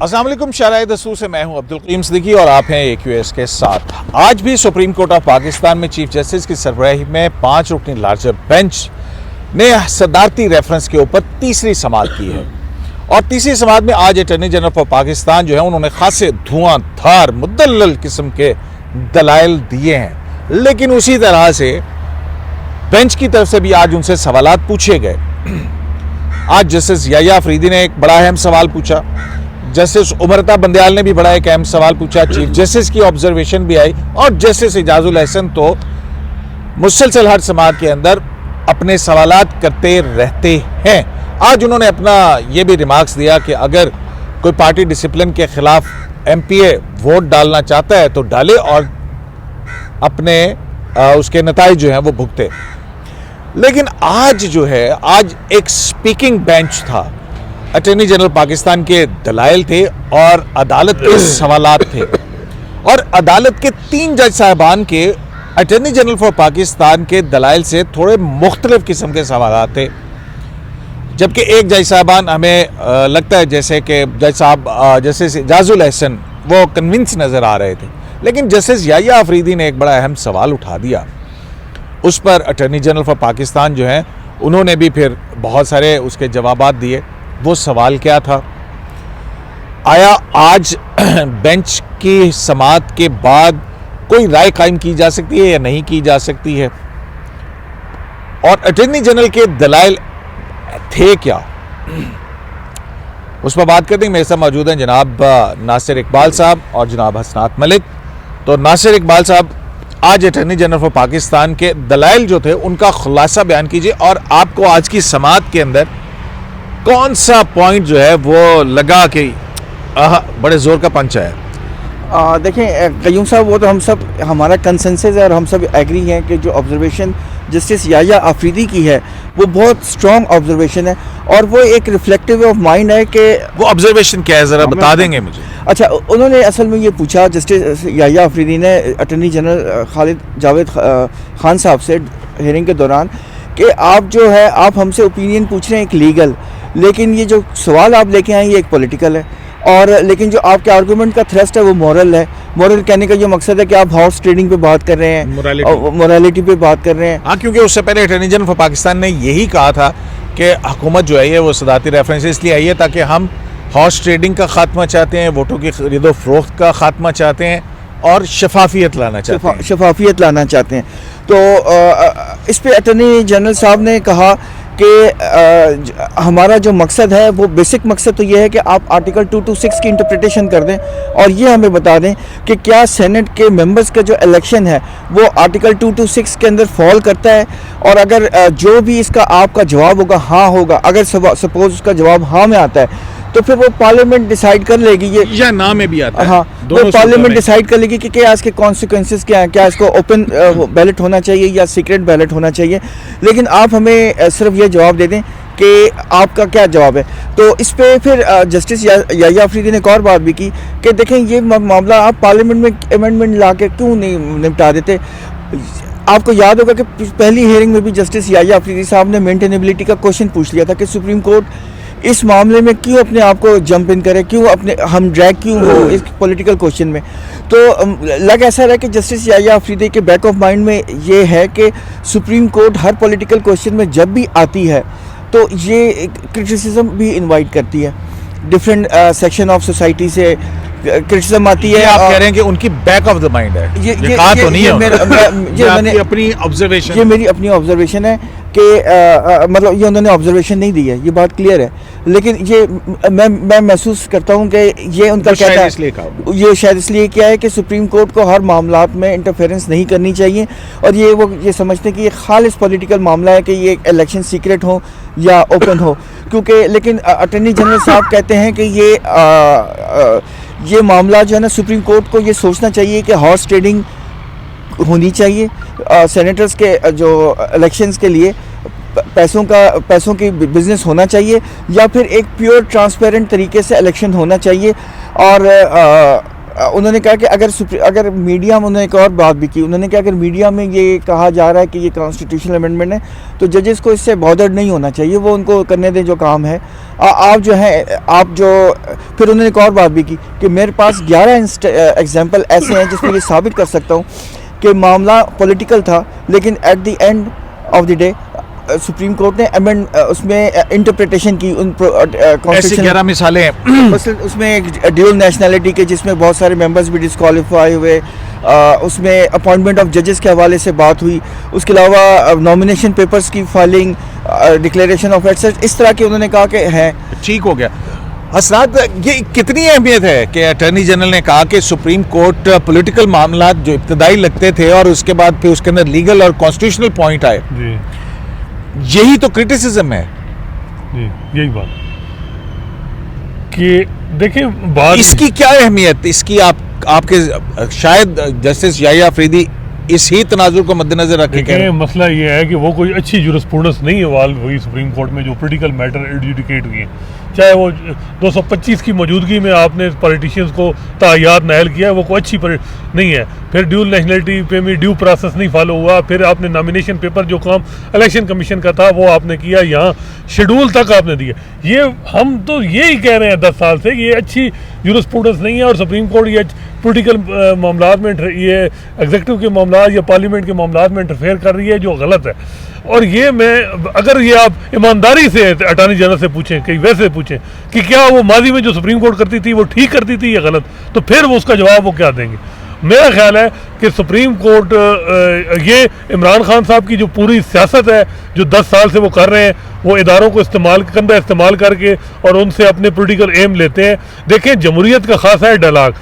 अस्सलाम वालेकुम, शाराए दस्तूर से मैं हूं अब्दुल करीम सिद्दीकी और आप हैं AQS के साथ। आज भी सुप्रीम कोर्ट ऑफ पाकिस्तान में चीफ जस्टिस की सरबराही में 5 रुकनी लार्जर बेंच ने सदारती रेफरेंस के ऊपर तीसरी समाअत की है और तीसरी समाअत में आज अटॉर्नी जनरल फॉर पाकिस्तान जो है उन्होंने खासे धुआंधार मुदल्लल किस्म के दलाइल दिए हैं, लेकिन उसी तरह से बेंच की तरफ से भी आज उनसे सवालात पूछे गए। आज जस्टिस याह्या अफरीदी ने एक बड़ा अहम सवाल पूछा, जस्टिस उमरता बंदयाल ने भी बड़ा एक अहम सवाल पूछा, चीफ जस्टिस की ऑब्जर्वेशन भी आई और जस्टिस इजाजुल हसन तो मुसलसल हर समाअत के अंदर अपने सवालात करते रहते हैं। आज उन्होंने अपना ये भी रिमार्क्स दिया कि अगर कोई पार्टी डिसिप्लिन के खिलाफ MPA वोट डालना चाहता है तो डाले और अपने उसके नताइज जो हैं वो भुगते। लेकिन आज जो है, आज एक स्पीकिंग बेंच था, अटॉर्नी जनरल पाकिस्तान के दलाइल थे और अदालत के सवालात थे और अदालत के 3 जज साहबान के अटॉर्नी जनरल फॉर पाकिस्तान के दलाइल से थोड़े मुख्तलिफ किस्म के सवालात थे, जबकि एक जज साहबान हमें लगता है जैसे कि जज साहब जस्टिस इजाजुल हसन वो कन्विंस नज़र आ रहे थे, लेकिन जस्टिस याह्या अफरीदी ने एक बड़ा अहम सवाल उठा दिया। उस पर अटॉर्नी जनरल फॉर पाकिस्तान जो हैं उन्होंने भी फिर बहुत सारे उसके जवाबात दिए। वो सवाल क्या था, आया आज बेंच की समाअत के बाद कोई राय कायम की जा सकती है या नहीं की जा सकती है, और अटॉर्नी जनरल के दलाइल थे क्या, उस पर बात करते हैं। मेरे साथ मौजूद हैं जनाब नासिर इकबाल साहब और जनाब हसनात मलिक। तो नासिर इकबाल साहब, आज अटॉर्नी जनरल फॉर पाकिस्तान के दलाइल जो थे उनका खुलासा बयान कीजिए और आपको आज की समाअत के अंदर कौन सा पॉइंट जो है वो लगा कि बड़े जोर का पंच है। देखें कयूम साहब, वो तो हम सब हमारा कंसेंसस है और हम सब एग्री हैं कि जो ऑब्जर्वेशन जस्टिस याह्या अफरीदी की है वो बहुत स्ट्रॉन्ग ऑब्जर्वेशन है और वो एक रिफ्लेक्टिव ऑफ माइंड है कि वो ऑब्जर्वेशन क्या है, ज़रा बता देंगे मुझे। अच्छा, उन्होंने असल में ये पूछा, जस्टिस याह्या अफरीदी ने अटॉर्नी जनरल खालिद जावेद खान साहब से हियरिंग के दौरान कि आप जो है आप हमसे ओपिनियन पूछ रहे हैं एक लीगल, लेकिन ये जो सवाल आप लेके आए ये एक पॉलिटिकल है, और लेकिन जो आपके आर्गूमेंट का थ्रस्ट है वो मॉरल है। मॉरल कहने का जो मकसद है कि आप हॉर्स ट्रेडिंग पे बात कर रहे हैं, मोरालिटी पे बात कर रहे हैं। हाँ, क्योंकि उससे पहले अटॉर्नी जनरल फॉर पाकिस्तान ने यही कहा था कि हुकूमत जो है वो सदारती रेफरेंस इसलिए आई है ताकि हम हॉर्स ट्रेडिंग का खात्मा चाहते हैं, वोटों की खरीदो फरोख्त का खात्मा चाहते हैं और शफाफियत लाना चाहते हैं। तो इस पे अटॉर्नी जनरल साहब ने कहा कि हमारा जो मकसद है वो बेसिक मकसद तो ये है कि आप आर्टिकल 226 की इंटरप्रिटेशन कर दें और ये हमें बता दें कि क्या सेनेट के मेंबर्स का जो इलेक्शन है वो आर्टिकल 226 के अंदर फॉल करता है, और अगर जो भी इसका आपका जवाब होगा हाँ होगा, अगर सपोज उसका जवाब हाँ में आता है तो फिर वो पार्लियामेंट डिसाइड कर लेगी, ये या ना में भी आता है। हाँ, वो पार्लियामेंट डिसाइड कर लेगी कि क्या इसके कॉन्सिक्वेंसेस क्या हैं, क्या इसको ओपन बैलेट होना चाहिए या सीक्रेट बैलेट होना चाहिए। लेकिन आप हमें सिर्फ ये जवाब दे दें कि आपका क्या जवाब है। तो इस पे फिर जस्टिस याह्या अफरीदी ने एक और बात भी की कि देखें ये मामला आप पार्लियामेंट में अमेंडमेंट ला के क्यों नहीं निपटा देते। आपको याद होगा कि पहली हियरिंग में भी जस्टिस याह्या अफरीदी साहब ने मेंटेनेबिलिटी का क्वेश्चन पूछ लिया था कि सुप्रीम कोर्ट इस मामले में क्यों अपने आप को जंप इन करे, क्यों अपने हम ड्रैग क्यों हो इस पॉलिटिकल क्वेश्चन में। तो लग ऐसा रहा कि जस्टिस याह्या अफरीदी के बैक ऑफ माइंड में ये है कि सुप्रीम कोर्ट हर पॉलिटिकल क्वेश्चन में जब भी आती है तो ये क्रिटिसिज्म भी इनवाइट करती है, डिफरेंट सेक्शन ऑफ सोसाइटी से क्रिटिसिज्म आती है। आप कह रहे हैं कि उनकी बैक ऑफ द माइंड है, ये कहा तो नहीं है, मैंने अपनी ऑब्जर्वेशन, ये मेरी अपनी ऑब्जर्वेशन है कि मतलब ये उन्होंने ऑब्जर्वेशन नहीं दी है, ये बात क्लियर है, लेकिन ये मैं महसूस करता हूँ कि ये उनका कहना है, ये शायद इसलिए क्या है कि सुप्रीम कोर्ट को हर मामलात में इंटरफेरेंस नहीं करनी चाहिए और ये समझते हैं कि ये खालिस पॉलिटिकल मामला है कि ये इलेक्शन सीक्रेट हो या ओपन हो, क्योंकि लेकिन अटॉर्नी जनरल साहब कहते हैं कि ये मामला जो है ना सुप्रीम कोर्ट को ये सोचना चाहिए कि हॉर्स ट्रेडिंग होनी चाहिए, सेनेटर्स के जो इलेक्शंस के लिए पैसों की बिजनेस होना चाहिए, या फिर एक प्योर ट्रांसपेरेंट तरीके से इलेक्शन होना चाहिए। और उन्होंने कहा कि अगर मीडिया में, उन्होंने एक और बात भी की, उन्होंने कहा अगर मीडिया में ये कहा जा रहा है कि ये कॉन्स्टिट्यूशनल अमेंडमेंट है तो जजेस को इससे बॉदर्ड नहीं होना चाहिए, वो उनको करने दें जो काम है। आप जो है आप जो फिर उन्होंने एक और बात भी की कि मेरे पास 11 एग्जाम्पल ऐसे हैं जिसमें ये साबित कर सकता हूँ कि मामला पॉलिटिकल था, लेकिन at the end of the day supreme court ने उसमें इंटरप्रिटेशन की उन ऐसी 11 मिसालें हैं। मसलन उसमें एक ड्यूल नेशनैलिटी के जिसमें बहुत सारे मेंबर्स भी डिस्क्वालीफाई हुए, उसमें अपॉइंटमेंट ऑफ जजेस के हवाले से बात हुई, उसके अलावा नॉमिनेशन पेपर्स की फाइलिंग, डिक्लेरेशन ऑफ एसेट्स, इस तरह के उन्होंने कहा कि हैं। ठीक हो गया। हसनात, ये कितनी अहमियत है कि अटॉर्नी जनरल ने कहा कि सुप्रीम कोर्ट पॉलिटिकल मामला जो इब्तदाई लगते थे और उसके बाद फिर उसके अंदर लीगल और कॉन्स्टिट्यूशनल पॉइंट आए, यही तो क्रिटिसिज्म है जी, यही बात कि देखिए बात इसकी क्या अहमियत, इसकी आपके शायद जस्टिस याहिया अफरीदी इस ही तनाजुर को मद्देनजर रख के मसला ये है कि वो कोई अच्छी जुरिस्प्रूडेंस नहीं इवाल्व हुई सुप्रीम कोर्ट में जो पॉलिटिकल मैटर एडजुडिकेट हुए, चाहे वो 225 की मौजूदगी में आपने पॉलिटिशियंस को तायात नायल किया है, वो कोई अच्छी नहीं है। फिर ड्यूल नेशनलिटी पे भी ड्यू प्रोसेस नहीं फॉलो हुआ, फिर आपने नॉमिनेशन पेपर जो काम इलेक्शन कमीशन का था वो आपने किया, यहाँ शेड्यूल तक आपने दिया। ये हम तो यही कह रहे हैं 10 साल से कि ये अच्छी जुरिस्प्रूडेंस नहीं है और सुप्रीम कोर्ट ये पॉलिटिकल मामलात में, ये एग्जीक्यूटिव के मामलात या पार्लियामेंट के मामलात में इंटरफेयर कर रही है, जो गलत है। और ये मैं अगर ये आप ईमानदारी से अटॉर्नी जनरल से पूछें, कहीं वैसे पूछें कि क्या वो माजी में जो सुप्रीम कोर्ट करती थी वो ठीक करती थी या गलत, तो फिर वो उसका जवाब वो क्या देंगे। मेरा ख्याल है कि सुप्रीम कोर्ट ये इमरान खान साहब की जो पूरी सियासत है जो 10 साल से वो कर रहे हैं, वो इदारों को इस्तेमाल करके और उनसे अपने पॉलिटिकल एम लेते हैं। देखें जमहूरियत का खासा है डायलॉग,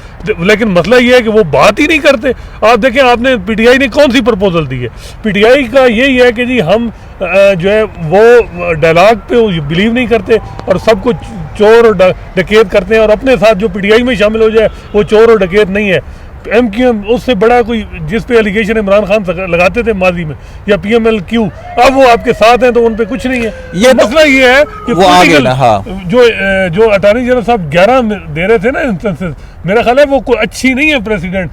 लेकिन मसला ये है कि वो बात ही नहीं करते। आप देखें आपने पीटीआई ने कौन सी प्रपोजल दी है, पीटीआई का यही है कि जी हम जो है वो डायलॉग पे बिलीव नहीं करते और सब कुछ चोर और डकैत करते हैं और अपने साथ जो पीटीआई में शामिल हो जाए वो चोर और डकैत नहीं है। MQM उससे बड़ा कोई जिस पे एलिगेशन इमरान खान लगाते थे माजी में या PMLQ, अब वो आपके साथ हैं तो उन पे कुछ नहीं है। ये तो मसला ये है कि वो आ गया ना, हाँ। जो अटॉर्नी जनरल साहब 11 दे रहे थे ना इंस्टेंसेस, मेरा ख्याल है वो कोई अच्छी नहीं है प्रेसिडेंट।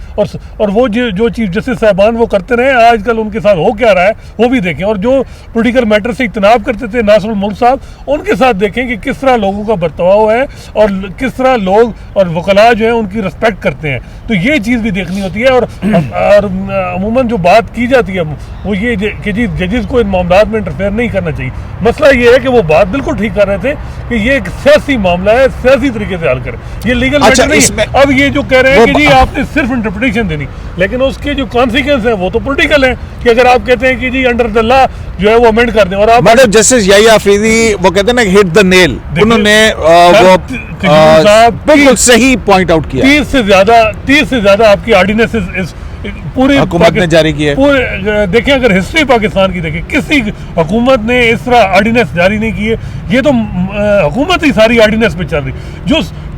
और वो जो चीफ जस्टिस साहबान वो करते रहे, आजकल उनके साथ हो क्या रहा है वो भी देखें। और जो पोलिटिकल मैटर से इज्तनाब करते थे नासिरुल मुल्क साहब, उनके साथ देखें कि किस तरह लोगों का बर्ताव है और किस तरह लोग और वकला जो है उनकी रिस्पेक्ट करते हैं। तो ये चीज़ भी देखनी होती है। और अमूमन जो बात की जाती है वो ये कि जी जजेस को इन मामलों में इंटरफेयर नहीं करना चाहिए। मसला ये है कि वो बात बिल्कुल ठीक कर रहे थे कि ये एक सियासी मामला है, सियासी तरीके से हल करें, ये लीगल मैटर नहीं है। अब ये जो कह रहे हैं कि जी आपने सिर्फ इंटरप्रिटेशन देनी, लेकिन उसके जो कॉन्सिक्वेंस है वो तो पॉलिटिकल है कि अगर आप कहते हैं कि जी अंडर द लॉ जो है वो अमेंड कर दें और आप मैडम जस्टिस याहिया अफरीदी वो कहते हैं ना हिट द नेल, उन्होंने वो बिल्कुल सही पॉइंट आउट किया। 30 से ज्यादा आपकी ऑर्डिनेंसेस पूरी हुकूमत ने जारी की है। देखें अगर हिस्ट्री पाकिस्तान की देखें, किसी हुकूमत ने इस तरह ऑर्डिनेंस जारी नहीं किए। ये तो हुकूमत ही सारी ऑर्डिनेंस पे चल रही,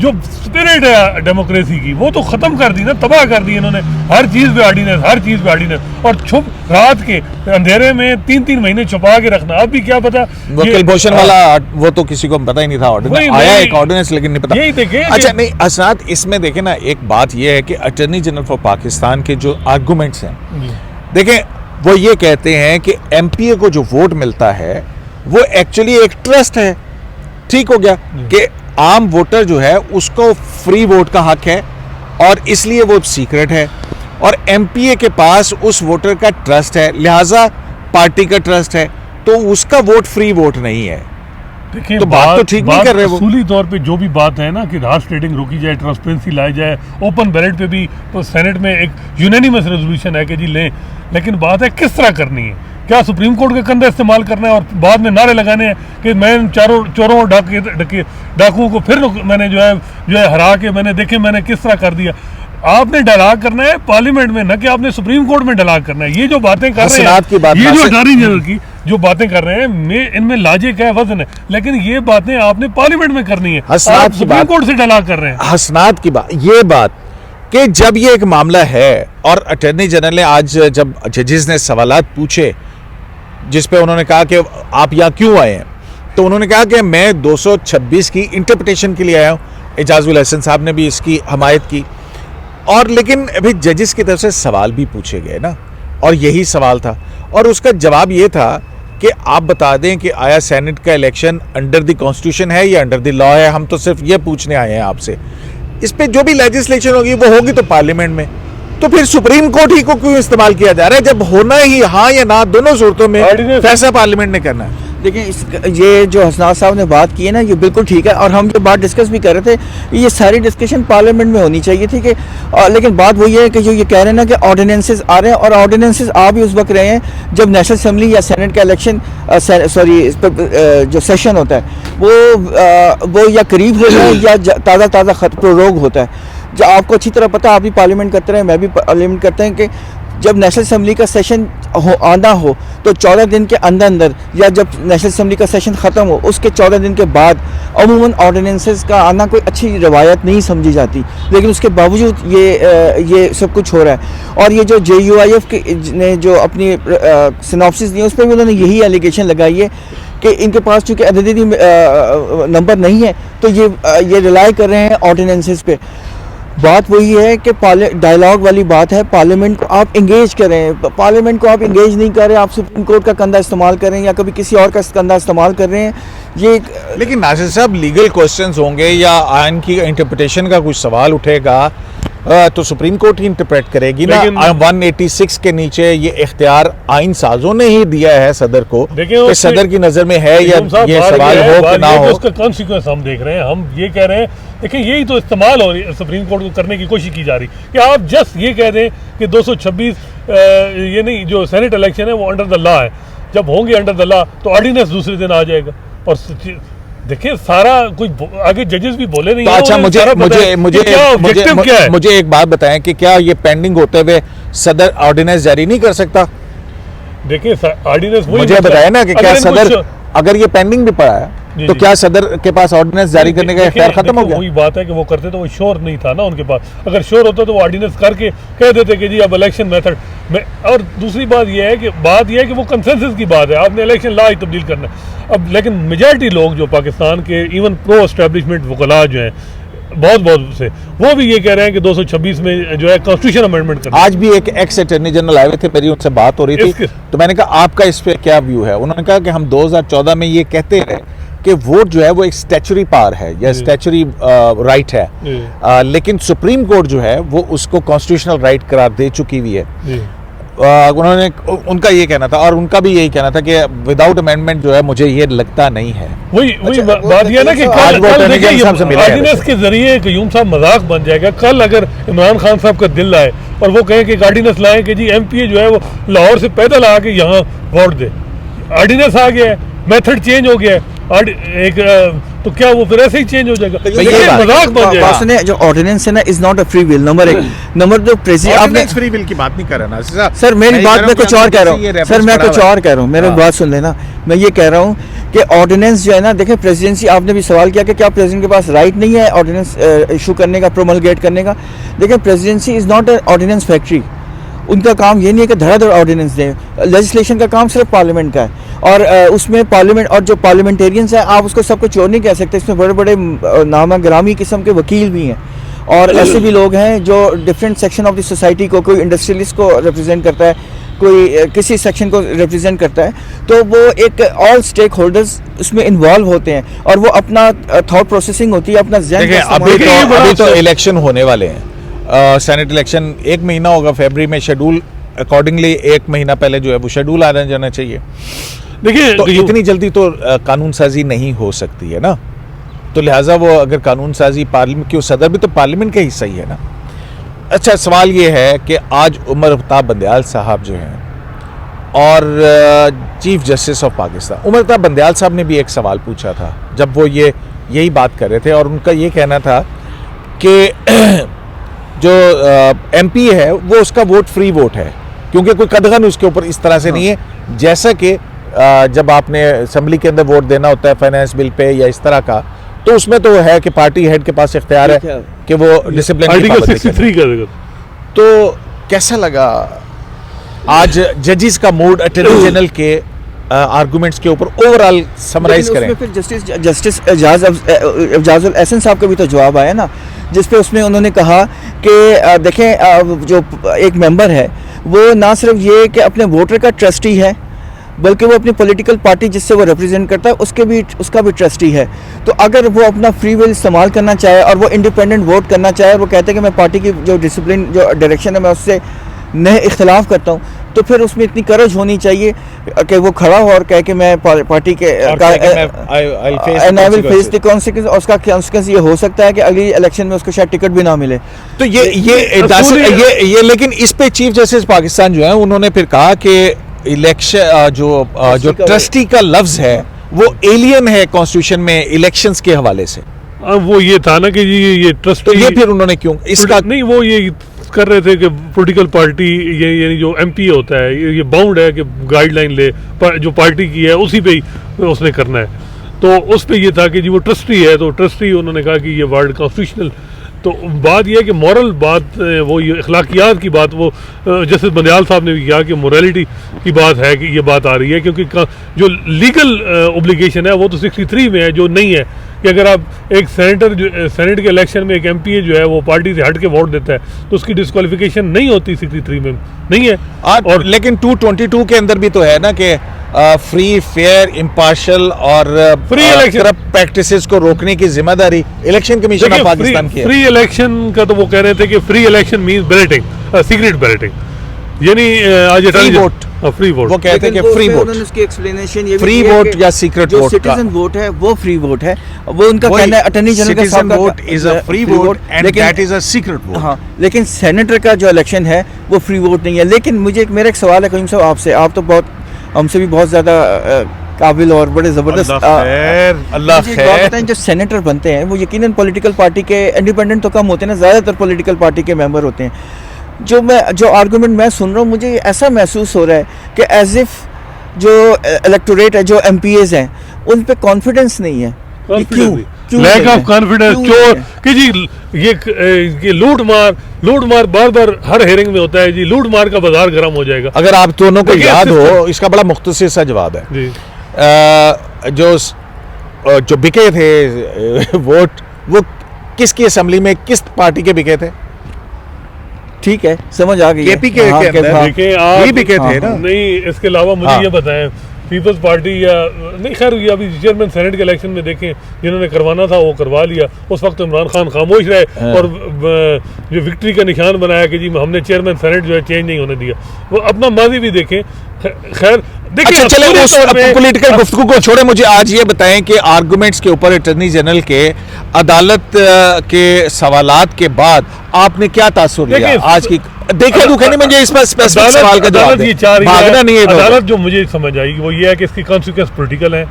जो स्पिरिट है डेमोक्रेसी की वो तो खत्म कर दी ना, तबाह कर दी इन्होंने। हर चीज पे ऑर्डिनेंस, हर चीज पे ऑर्डिनेंस, और छुप रात के अंधेरे में 3-3 महीने छुपा के रखना। अब भी क्या पता कुलभूषण वाला वो तो किसी को पता ही नहीं था, ऑर्डिनेंस आया एक ऑर्डिनेंस लेकिन नहीं पता। यही देखें। अच्छा नहीं असनाद, इसमें देखें ना एक बात ये है कि अटॉर्नी जनरल फॉर पाकिस्तान के जो आर्गुमेंट्स हैं, देखें वो ये कहते हैं कि MPA को जो वोट मिलता है वो एक्चुअली एक ट्रस्ट है। ठीक हो गया कि आम वोटर जो है उसको फ्री वोट का हक है और इसलिए वो सीक्रेट है, और MPA के पास उस वोटर का ट्रस्ट है, लिहाजा पार्टी का ट्रस्ट है, तो उसका वोट फ्री वोट नहीं है। देखिए तो बात तो ठीक नहीं कर रहे वो। असूली तौर पे जो भी बात है ना कि हार्स ट्रेडिंग रोकी जाए, ट्रांसपेरेंसी लाई जाए, ओपन बैलेट पे भी तो सेनेट में एक यूनानिमस रेजोल्यूशन है कि जी लें, लेकिन बात है किस तरह करनी है। क्या सुप्रीम कोर्ट का कंधा इस्तेमाल करना है और बाद में नारे लगाने हैं कि मैं चोरों और डाकुओं को फिर मैंने जो है हरा के मैंने किस तरह कर दिया। आपने डायलॉग करना है पार्लियामेंट में, न कि आपने सुप्रीम कोर्ट में डायलॉग करना है। ये जो बातें कर रहे हैं, ये जो अटॉर्नी जनरल की जो बातें कर रहे हैं, इनमें लॉजिक है, वजन है, लेकिन ये बातें आपने पार्लियामेंट में करनी है। आप सुप्रीम कोर्ट से डायलॉग कर रहे हैं। हसनात की बात, ये बात कि जब ये एक मामला है और अटॉर्नी जनरल ने आज जब जजेस ने सवालात पूछे जिस पे उन्होंने कहा कि आप यहाँ क्यों आए हैं, तो उन्होंने कहा कि मैं 226 की इंटरप्रिटेशन के लिए आया हूँ। एजाजुल हसन साहब ने भी इसकी हमायत की। और लेकिन अभी जजेस की तरफ से सवाल भी पूछे गए ना, और यही सवाल था, और उसका जवाब ये था कि आप बता दें कि आया सेनेट का इलेक्शन अंडर द कॉन्स्टिट्यूशन है या अंडर द लॉ है, हम तो सिर्फ ये पूछने आए हैं आपसे। इस पे जो भी लेजिस्लेशन होगी वो होगी तो पार्लियामेंट में, तो फिर सुप्रीम कोर्ट ही को क्यों इस्तेमाल किया जा रहा है, जब होना ही हाँ या ना दोनों सूरतों में फैसला पार्लियामेंट ने करना है। देखिए ये जो हसनात साहब ने बात की है ना, ये बिल्कुल ठीक है, और हम ये बात डिस्कस भी कर रहे थे, ये सारी डिस्कशन पार्लियामेंट में होनी चाहिए थी कि लेकिन बात वही है कि जो ये कह रहे हैं ना कि ऑर्डिनेंसेस आ रहे हैं, और ऑर्डिनेंसेस आ भी उस वक्त रहे हैं जब नेशनल असेंबली या सेनेट का इलेक्शन जो सेशन होता है वो या करीब हो जाए या ताज़ा खत प्रोरोग होता है। जो आपको अच्छी तरह पता है, आप भी पार्लियामेंट करते रहे, मैं भी पार्लियामेंट करते हैं कि जब नेशनल असेंबली का सेशन आना हो तो 14 दिन के अंदर अंदर, या जब नेशनल असेंबली का सेशन ख़त्म हो उसके 14 दिन के बाद अमूमन ऑर्डिनेंसेस का आना कोई अच्छी रवायत नहीं समझी जाती, लेकिन उसके बावजूद ये सब कुछ हो रहा है। और ये जो JUIF ने जो अपनी सिनॉप्सिस दी है, उस पर भी उन्होंने यही एलिगेशन लगाई है कि इनके पास चूँकि अददी नंबर नहीं है तो ये रिलाई कर रहे हैं ऑर्डिनेंसेस पे। बात वही है कि डायलॉग वाली बात है, पार्लियामेंट को आप इंगेज करें, पार्लियामेंट को आप इंगेज नहीं कर रहे, आप सुप्रीम कोर्ट का कंधा इस्तेमाल कर रहे हैं या कभी किसी और का कंधा इस्तेमाल कर रहे हैं। ये लेकिन नासिर साहब लीगल क्वेश्चंस होंगे या आइन की इंटरप्रिटेशन का कुछ सवाल उठेगा तो सुप्रीम कोर्ट ही इंटरप्रेट करेगी ना। 186 के नीचे ये इख्तियार आइन साजों ने ही दिया है सदर को, कि सदर की नजर में है या ये सवाल हो कि ना हो, उसका कॉन्सिक्वेंस हम देख रहे हैं। हम ये कह रहे हैं, देखिए यही तो इस्तेमाल हो रही है, सुप्रीम कोर्ट को करने की कोशिश की जा रही कि आप जस्ट ये कह दें कि 226 ये नहीं, जो सेनेट इलेक्शन है वो अंडर द लॉ है, जब होंगे अंडर द लॉ तो ऑर्डिनेंस दूसरे दिन आ जाएगा। और देखिए सारा कुछ आगे जजेस भी बोले नहीं। तो अच्छा मुझे एक बात बताएं कि क्या ये पेंडिंग होते हुए सदर ऑर्डिनेंस जारी नहीं कर सकता? देखिए ऑर्डिनेंस मुझे बताया ना कि क्या सदर अगर ये पेंडिंग भी पड़ा है तो क्या सदर के पास ऑर्डिनेंस जारी करने का इख्तियार खत्म हो गया? वही बात है कि वो करते तो वो श्योर नहीं था ना उनके पास। अगर श्योर होता तो वो ऑर्डिनेंस करके कह देते कि जी अब इलेक्शन मेथड में। और दूसरी बात ये है कि वो कंसेंसस की बात है, आपने इलेक्शन लॉ ही तब्दील करना है अब। लेकिन मेजॉरिटी लोग जो पाकिस्तान के इवन प्रो एस्टेब्लिशमेंट वकला जो हैं बहुत से, वो भी ये कह रहे हैं कि 226 में जो है कॉन्स्टिट्यूशन अमेंडमेंट करना। आज भी एक एक्स अटॉर्नी जनरल आए हुए थे, मेरी उनसे बात हो रही थी, तो मैंने कहा आपका इस पे क्या व्यू है? उन्होंने कहा कि हम 2014 में ये कहते रहे कि वोट जो है वो एक स्टैचुरी पावर है या स्टैचुरी राइट है, लेकिन सुप्रीम कोर्ट जो है वो उसको कॉन्स्टिट्यूशनल राइट करार दे चुकी हुई है। उनका ये कहना था, और उनका भी यही कहना था कि विदाउट अमेंडमेंट जो है मुझे ये लगता नहीं है। वही बात यह ना कि ऑर्डिनेंस के जरिए कयूम साहब मजाक बन जाएगा। कल अगर इमरान खान साहब का दिल आए और वो कहें कि ऑर्डिनेंस लाएं कि जी MPA जो है वो लाहौर से पैदल आके यहाँ वोट दे, ऑर्डिनेंस आ गया है, मेथड चेंज हो गया है, तो क्या वो फिर ऐसे ही चेंज हो जाएगा? मजाक बन जाएगा। जो ऑर्डिनेंस है ना is not a free will, number 1। Number 2, president आपने फ्री विल की बात नहीं कर रहा ना सर, मेरी बात मैं कुछ और कह रहा हूँ सर, मैं कुछ और कह रहा हूँ, मेरी बात सुन लेना। मैं ये कह रहा हूँ कि ऑर्डिनेंस जो है ना, देखें प्रेसिडेंसी, आपने भी सवाल किया कि क्या प्रेसिडेंट के पास राइट नहीं है ऑर्डिनेंस इशू करने का, प्रोमलगेट करने का। देखिए presidency is not a ordnance factory. उनका काम ये नहीं है कि धड़ाधड़ ऑर्डिनेंस दें, लेजिस्लेशन का काम सिर्फ पार्लियामेंट का है, और उसमें पार्लियामेंट और जो पार्लियामेंटेरियंस हैं, आप उसको सबको चोर नहीं कह सकते, इसमें बड़े बड़े नामा ग्रामी किस्म के वकील भी हैं, और ऐसे भी लोग हैं जो different section of the society को, कोई इंडस्ट्रियलिस्ट को रिप्रेजेंट करता है, कोई किसी सेक्शन को रिप्रेजेंट करता है, तो वो एक ऑल स्टेक होल्डर्स उसमें इन्वॉल्व होते हैं, और वो अपना थॉट प्रोसेसिंग होती है, अपना अभी तो इलेक्शन होने वाले हैं, सेनेट इलेक्शन 1 महीना होगा फरवरी में, शेड्यूल अकॉर्डिंगली 1 महीना पहले जो है वो शेड्यूल आ जाना चाहिए। देखिए तो इतनी जल्दी तो कानून साजी नहीं हो सकती है ना, तो लिहाजा वो अगर कानून साजी पार्लियामेंट, क्यों सदर भी तो पार्लियामेंट का हिस्सा ही है ना। अच्छा सवाल ये है कि आज उमर अफ्ताब बंदयाल साहब जो हैं और chief justice of Pakistan, Umar Aftab Bandial साहब ने भी एक सवाल पूछा था जब वो यही बात कर रहे थे, और उनका ये कहना था कि जो MP है वो उसका वोट फ्री वोट है, क्योंकि कोई कदगन उसके ऊपर इस तरह से नहीं है जैसा कि जब आपने असेंबली के अंदर वोट देना होता है फाइनेंस बिल पे या इस तरह का, तो उसमें तो है कि पार्टी हेड के पास इख्तियार है कि वो डिसिप्लिन की पाबंदी करे। तो कैसा लगा आज जजेस का मूड अटॉर्नी जनरल के आर्गुमेंट्स के ऊपर ओवरऑल समराइज लेकिन करें। उसमें फिर जस्टिस एजाजुल एहसन साहब का भी तो जवाब आया ना, जिस पे उसमें उन्होंने कहा कि देखें जो एक मेंबर है वो ना सिर्फ ये कि अपने वोटर का ट्रस्टी है, बल्कि वो अपनी पॉलिटिकल पार्टी जिससे वो रिप्रेजेंट करता है उसका भी ट्रस्टी है। तो अगर वो अपना फ्री विल इस्तेमाल करना चाहे और वो इंडिपेंडेंट वोट करना चाहे और वो कहते हैं कि मैं पार्टी की जो डिसिप्लिन जो डायरेक्शन है मैं उससे नए इख्तलाफ करता हूँ, तो फिर उसमें इतनी करज होनी चाहिए कि वो खड़ा हो और कहे कि मैं पार्टी के I will face the consequence. उसका कॉन्सिक्वेंस ये हो सकता है कि अगली इलेक्शन में उसको शायद टिकट भी ना मिले। तो ये लेकिन इस पे चीफ जस्टिस पाकिस्तान जो है उन्होंने फिर कहा कि इलेक्शन जो ट्रस्टी का लफ्ज है वो एलियन है कॉन्स्टिट्यूशन में इलेक्शंस के हवाले से। वो ये था ना कि जी ये ट्रस्ट, तो ये फिर उन्होंने क्यों इसका नहीं, वो ये कर रहे थे कि पॉलिटिकल पार्टी ये जो एमपी होता है ये बाउंड है कि गाइडलाइन ले जो पार्टी की है उसी पे ही उसने करना है। तो उस पे ये था कि जी वो ट्रस्टी है, तो ट्रस्टी उन्होंने कहा कि ये वर्ल्ड कॉन्स्टिट्यूशनल। तो बात यह है कि मॉरल बात, वो ये अखलाकियात की बात, वो जैसे बंदयाल साहब ने भी कहा कि मोरालिटी की बात है कि ये बात आ रही है, क्योंकि जो लीगल ओब्लिगेशन है वो तो 63 में है, जो नहीं है कि अगर आप एक सेनेट के इलेक्शन में एक एमपी जो है वो पार्टी से हट के वोट देता है तो उसकी डिस्क्वालिफिकेशन नहीं होती, 63 में नहीं है। और लेकिन 222 के अंदर भी तो है ना कि फ्री फेयर इम्पार्शल और फ्री इलेक्शन प्रैक्टिसेस को रोकने की जिम्मेदारी इलेक्शन कमीशन ऑफ पाकिस्तान की है। फ्री इलेक्शन का तो वो कह रहे थे कि free election means balloting, secret balloting, यानी आज फ्री वोट, फ्री वोट वो कहते हैं कि फ्री वोट, उसकी एक्सप्लेनेशन ये फ्री वोट या सीक्रेट वोट, सिटीजन वोट है वो फ्री वोट है। वो उनका कहना है अटॉर्नी जनरल का citizen vote is a free vote and that is a secret vote. हाँ, लेकिन सेनेटर का जो इलेक्शन है वो फ्री वोट नहीं है। लेकिन मुझे मेरा एक सवाल है करीम साहब आपसे, आप तो बहुत हमसे भी बहुत ज़्यादा काबिल और बड़े ज़बरदस्त अल्लाह खैर बताएं, जो सेनेटर बनते हैं वो यकीनन पॉलिटिकल पार्टी के, इंडिपेंडेंट तो कम होते हैं ना, ज़्यादातर पॉलिटिकल पार्टी के मेंबर होते हैं। जो आर्गूमेंट मैं सुन रहा हूँ मुझे ऐसा महसूस हो रहा है कि एज इफ जो इलेक्टोरेट है, जो एमपीएज हैं, उन पे कॉन्फिडेंस नहीं है। क्यों लैक ऑफ कॉन्फिडेंस, क्यों कि जी ये लूट मार बार हर हेयरिंग में होता है जी, लूट मार का बाजार गर्म हो जाएगा। अगर आप दोनों को याद हो, इसका बड़ा मुख्तसर सा जवाब है जी। जो बिके थे वोट, वो किसकी असेंबली में किस पार्टी के बिके थे? ठीक है, समझ आ गई। केपी के अंदर बिके थे ना। नहीं, इसके अलावा मुझे ये बताएं, पीपल्स पार्टी या नहीं, खैर ये अभी चेयरमैन सेनेट के इलेक्शन में देखें, जिन्होंने करवाना था वो करवा लिया। उस वक्त इमरान खान खामोश रहे और जो विक्ट्री का निशान बनाया कि जी हमने चेयरमैन सेनेट जो है चेंज नहीं होने दिया। वो अपना माजी भी देखें। खैर देखिए, अच्छा चले उस पॉलिटिकल गुफ्तगू को छोड़े, मुझे आज ये बताएं कि आर्गुमेंट्स के ऊपर अटॉर्नी जनरल के अदालत के सवालात के बाद आपने क्या तासुर लिया आज की? देखिए दुख नहीं, मुझे इस पर स्पेसिफिक सवाल का जवाब दें, भागना नहीं है। अदालत जो मुझे समझ आई वो ये है कि इसकी कॉन्सिक्वेंस पॉलिटिकल है,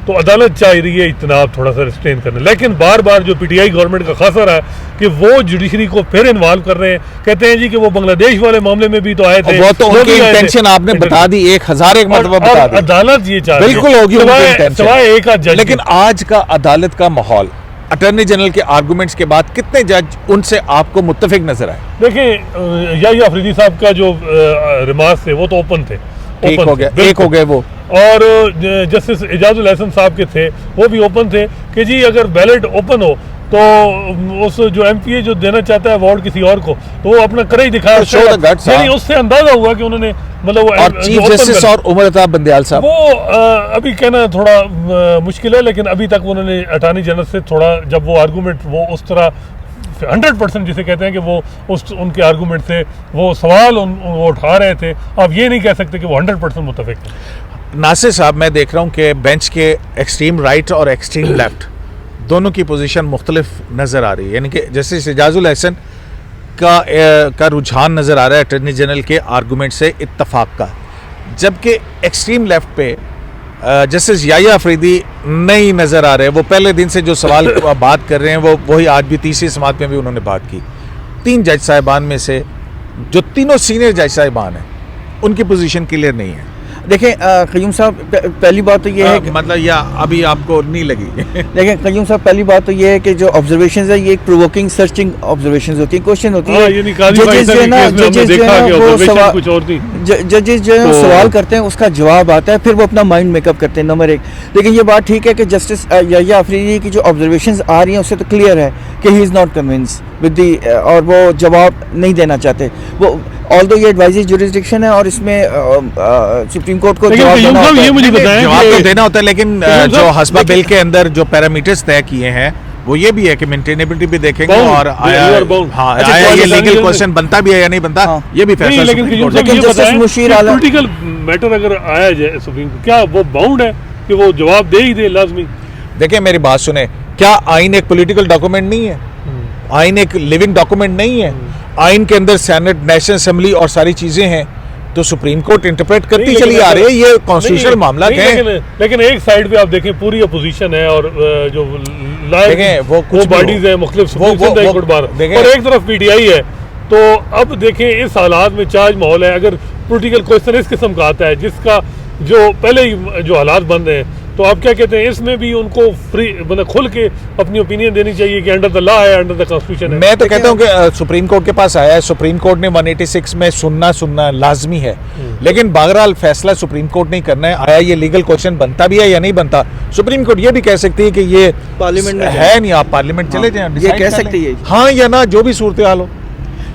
तो अदालत चाह रही है इज्तनाब थोड़ा सा रिस्ट्रेन करने। लेकिन बार बार जो पीटीआई गवर्नमेंट का खासा रहा है कि वो जुडिशरी को फिर इन्वॉल्व कर रहे हैं। कहते हैं जी कि वो बांग्लादेश वाले मामले में भी तो आए थे, वो तो उनकी इंटेंशन आपने बता दी, 1001 मरतबा बता दी। अदालत ये चाह रही है बिल्कुल होगी सवाए एक आध जज। लेकिन आज का अदालत का माहौल, अटॉर्नी जनरल के आर्गुमेंट्स के बाद कितने जज उनसे आपको मुत्तफिक नजर आए? देखिए याहिया अफरीदी साहब का जो रिमार्क्स थे वो तो ओपन थे, एक हो गए वो, और जस्टिस एजाजुल एहसन साहब के थे वो भी ओपन थे कि जी अगर बैलेट ओपन हो तो उस जो एमपीए जो देना चाहता है अवार्ड किसी और को, तो वो अपना करे ही दिखाया। यानी उससे अंदाजा हुआ कि उन्होंने मतलब वो और चीफ जस्टिस और उमर अताब बंदयाल साहब, वो अभी कहना थोड़ा मुश्किल है, लेकिन अभी तक उन्होंने अटॉर्नी जनरल से थोड़ा, जब वो आर्गूमेंट वो उस तरह 100% जिसे कहते हैं कि वो उनके आर्गूमेंट से वो सवाल वो उठा रहे थे, आप ये नहीं कह सकते कि वो 100% मुत्तफिक थे। नासिर साहब, मैं देख रहा हूँ कि बेंच के एक्सट्रीम राइट और एक्सट्रीम लेफ्ट दोनों की पोजीशन मुख्तलिफ नज़र आ रही है, यानी कि जैसे एजाजुल एहसन का रुझान नज़र आ रहा है अटॉर्नी जनरल के आर्गूमेंट से इत्तफाक का, जबकि एक्सट्रीम लेफ्ट पे जस्टिस याहिया अफरीदी नहीं नज़र आ रहे। वो पहले दिन से जो सवाल बात कर रहे हैं वो वही आज भी तीसरी समात में भी उन्होंने बात की। 3 जज साहिबान में से जो तीनों सीनियर जज साहिबान हैं उनकी पोजीशन क्लियर नहीं है। देखें क़य्यूम साहब, पहली बात तो ये है कि मतलब या अभी आपको नहीं लगी? देखें क़य्यूम साहब, पहली बात तो ये है कि जो ऑब्जर्वेशंस है ये एक प्रोवोकिंग सर्चिंग ऑब्जर्वेशंस होती है, क्वेश्चन होती है। जजेस जो है ना वो सवाल, जजेस जो है सवाल करते हैं, उसका जवाब आता है, फिर वो अपना माइंड मेकअप करते हैं, नंबर एक। लेकिन ये बात ठीक है कि जस्टिस याहिया अफरीदी की जो ऑब्जर्वेशंस आ रही हैं उससे तो क्लियर है कि he is not convince with the, और वो जवाब नहीं देना चाहते। वो ऑल्दो ये एडवाइजरी जुरिस्डिक्शन है और इसमें सुप्रीम कोर्ट को जवाब देना होता है। ये मुझे बताएं जवाब कि- तो देना होता है, लेकिन जो हस्बा बिल के अंदर जो पैरामीटर्स तय किए हैं वो ये भी है कि मेंटेनेबिलिटी भी देखेंगे Bound, और आया you are bound. हाँ अच्छा, आया ये quality लीगल legal- क्वेश्चन बनता भी है या नहीं बनता, हाँ। ये भी नहीं, फैसला लेकिन सुप्रीम क़य्यूम कोर्ट साहब लेकिन ये जस्टिस बताएं मुशीर कि आलम- पॉलिटिकल मैटर अगर आया जाए सुप्रीम कोर्ट, क्या वो बाउंड है कि वो जवाब दे ही दे लाजमी? देखिए मेरी बात सुने, क्या आइन एक पॉलिटिकल डॉक्यूमेंट नहीं है? आइन एक लिविंग डॉक्यूमेंट नहीं है? आइन के अंदर सेनेट, नेशनल असेंबली और सारी चीजें हैं, तो सुप्रीम कोर्ट इंटरप्रेट करती नहीं, चली लेकिन आ रही है, ये नहीं, कॉन्स्टिट्यूशनल मामला नहीं, है। लेकिन एक साइड पे आप देखें पूरी अपोजिशन है और जो देखें, वो कुछ भी बॉडीज हो। है मुख्तलिफ वो- सुप्रीम कोर्ट बार, देखें- और एक तरफ पीटीआई है। तो अब देखें इस हालात में चार्ज माहौल है, अगर पॉलिटिकल क्वेश्चन इस किस्म का आता है जिसका जो पहले ही जो हालात बंद हैं, तो आप क्या कहते हैं इसमें भी उनको फ्री मतलब खुल के अपनी ओपिनियन देनी चाहिए कि अंडर द लॉ है, अंडर द कॉन्स्टिट्यूशन है। मैं तो कहता हूं कि सुप्रीम कोर्ट के पास आया है, सुप्रीम कोर्ट ने 186 में सुनना लाजमी है, लेकिन बहरहाल फैसला सुप्रीम कोर्ट नहीं करना है, आया ये लीगल क्वेश्चन बनता भी है या नहीं बनता। सुप्रीम कोर्ट ये भी कह सकती है कि ये पार्लियामेंट में है नहीं, आप पार्लियामेंट चले जाएं, ये decide कह कर सकती लें। है। हाँ या ना, जो भी सूरत हाल हो।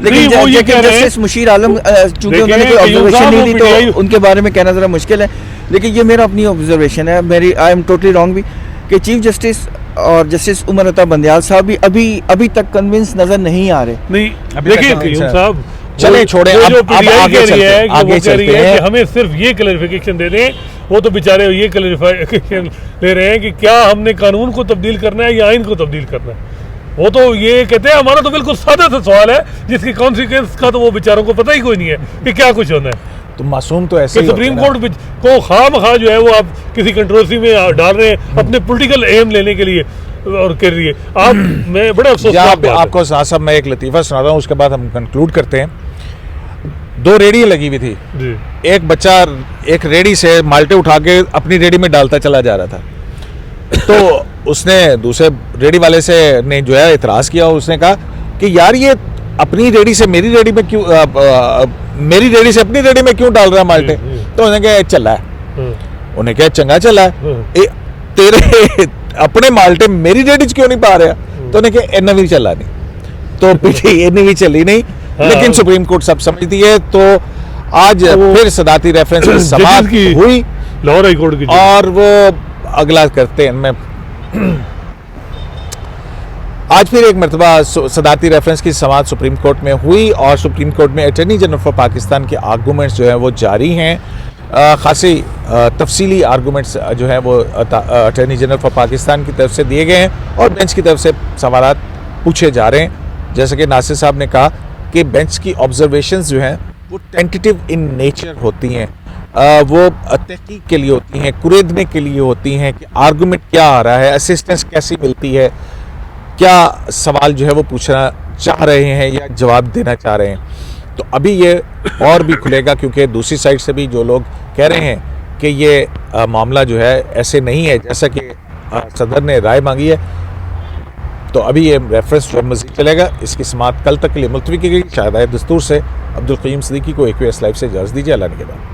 लेकिन नहीं, वो ये कह रहे हैं- जस्टिस मुशीर आलम चूंकि देखिए, उन्होंने कोई क़य्यूम ऑब्जर्वेशन साहब नहीं और दी तो PTI उनके बारे में कहना ज़रा मुश्किल है। लेकिन ये मेरा अपनी ऑब्जर्वेशन है, मेरी आई एम टोटली रॉन्ग भी, कि चीफ जस्टिस और जस्टिस उमर अता बंदयाल साहब भी अभी तक कन्विंस नज़र नहीं आ रहे। नहीं अभी देखिए तक क़य्यूम नहीं, साहब, चले वो- छोड़े, वो अब जो पीटीआई आगे कह रही चलते है हैं, कि आगे वो कह रही चलते है हैं। कि हमें सिर्फ ये क्लैरिफिकेशन दे दें, वो तो बेचारे ये क्लैरिफिकेशन ले रहे हैं कि क्या हमने कानून को तब्दील करना है या आइन को तब्दील करना है। वो तो ये कहते हैं हमारा तो बिल्कुल सादा सा सवाल है जिसकी कॉन्सिक्वेंस का तो वो बेचारों को पता ही कोई नहीं है कि क्या कुछ होना है। तो मासूम तो ऐसे कि ही सुप्रीम होते हैं कोर्ट को खामखा जो है वो आप किसी कंट्रोवर्सी में डाल रहे हैं अपने पॉलिटिकल एम लेने के लिए और कर रही है आप। मैं बड़े अफसोस ना। आपको साहब मैं एक लतीफ़ा सुनाता हूँ, उसके बाद हम कंक्लूड करते हैं। 2 रेड़ी लगी हुई थी, जी एक बच्चा एक रेड़ी से माल्टे उठा के अपनी रेड़ी में डालता चला जा रहा था, तो उसने दूसरे रेड़ी वाले से ने जो है इतराज़ किया, उसने कहा कि यार ये अपनी रेड़ी से मेरी रेड़ी में क्यों मेरी रेड़ी से अपनी रेड़ी में क्यों डाल रहा है माल्टे? तो उन्होंने कहा चला है, उन्हें कहा चंगा चला है, तेरे अपने माल्टे मेरी रेडी च क्यों नहीं पा रहा? तो उन्हें कहा इन्ना भी चला नहीं, तो पीछे इन्नी भी चली नहीं, लेकिन सुप्रीम कोर्ट सब समझती है। तो आज फिर सदाती रेफरेंस पर समाअत की हुई लाहौर हाई कोर्ट की और वो अगला करते हैं। मैं आज फिर एक मरतबा सदाती रेफरेंस की समाअत सुप्रीम कोर्ट में हुई और सुप्रीम कोर्ट में अटॉर्नी जनरल फॉर पाकिस्तान के आर्गूमेंट्स जो है वो जारी हैं। खासी तफसीली आर्गूमेंट्स जो है वो अटॉर्नी जनरल फॉर पाकिस्तान की तरफ से दिए गए हैं और बेंच की तरफ से सवालात पूछे जा रहे हैं। जैसे कि नासिर साहब ने कहा कि बेंच की ऑब्जर्वेशंस जो हैं वो टेंटेटिव इन नेचर होती हैं, वो तहकीक के लिए होती हैं, कुरेदने के लिए होती हैं कि आर्गूमेंट क्या आ रहा है, असिस्टेंस कैसी मिलती है, क्या सवाल जो है वो पूछना चाह रहे हैं या जवाब देना चाह रहे हैं। तो अभी ये और भी खुलेगा क्योंकि दूसरी साइड से भी जो लोग कह रहे हैं कि ये मामला जो है ऐसे नहीं है जैसा कि सदर ने राय मांगी है। तो अभी ये रेफरेंस जो मज़ीद चलेगा, इसकी समाअत कल तक के लिए मुलतवी की गई। शायद दस्तूर से अब्दुल क़य्यूम सिद्दीकी को AQS लाइव से इजाज़त दीजिए। अल्लाह ने के बाद।